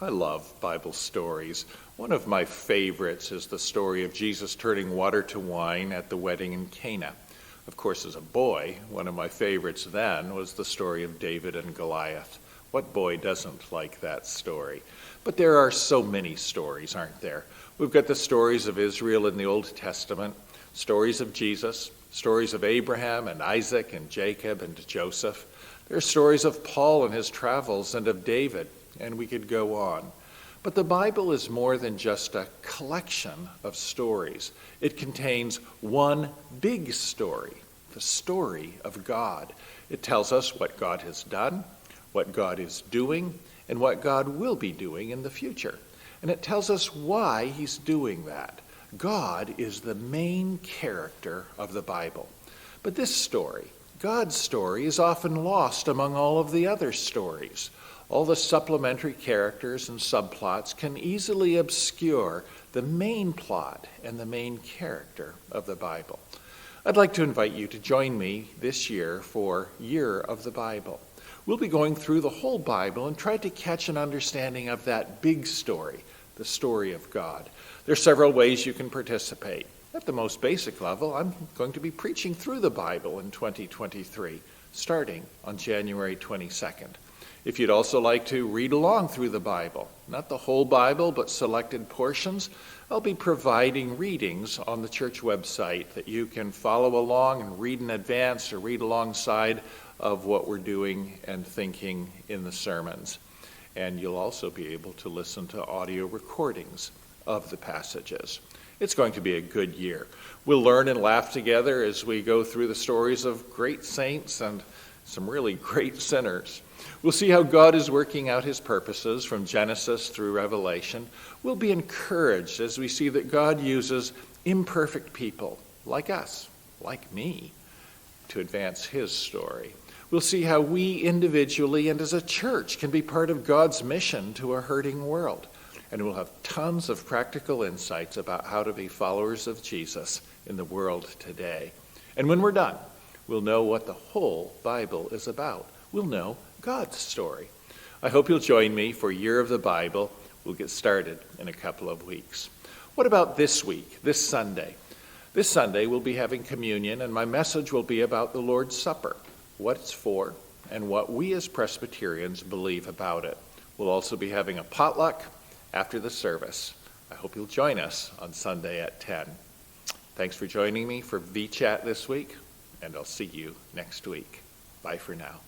I love Bible stories. One of my favorites is the story of Jesus turning water to wine at the wedding in Cana. Of course, as a boy, one of my favorites then was the story of David and Goliath. What boy doesn't like that story? But there are so many stories, aren't there? We've got the stories of Israel in the Old Testament, stories of Jesus, stories of Abraham and Isaac and Jacob and Joseph. There are stories of Paul and his travels and of David, and we could go on. But the Bible is more than just a collection of stories. It contains one big story, the story of God. It tells us what God has done, what God is doing, and what God will be doing in the future. And it tells us why he's doing that. God is the main character of the Bible. But this story, God's story, is often lost among all of the other stories. All the supplementary characters and subplots can easily obscure the main plot and the main character of the Bible. I'd like to invite you to join me this year for Year of the Bible. We'll be going through the whole Bible and try to catch an understanding of that big story, the story of God. There are several ways you can participate. At the most basic level, I'm going to be preaching through the Bible in 2023, starting on January 22nd. If you'd also like to read along through the Bible, not the whole Bible, but selected portions, I'll be providing readings on the church website that you can follow along and read in advance or read alongside of what we're doing and thinking in the sermons. And you'll also be able to listen to audio recordings of the passages. It's going to be a good year. We'll learn and laugh together as we go through the stories of great saints and some really great sinners. We'll see how God is working out his purposes from Genesis through Revelation. We'll be encouraged as we see that God uses imperfect people like us, like me, to advance his story. We'll see how we individually and as a church can be part of God's mission to a hurting world. And we'll have tons of practical insights about how to be followers of Jesus in the world today. And when we're done, we'll know what the whole Bible is about. We'll know God's story. I hope you'll join me for Year of the Bible. We'll get started in a couple of weeks. What about this week, this Sunday? This Sunday we'll be having communion, and my message will be about the Lord's Supper, what it's for, and what we as Presbyterians believe about it. We'll also be having a potluck after the service. I hope you'll join us on Sunday at 10. Thanks for joining me for VChat this week, and I'll see you next week. Bye for now.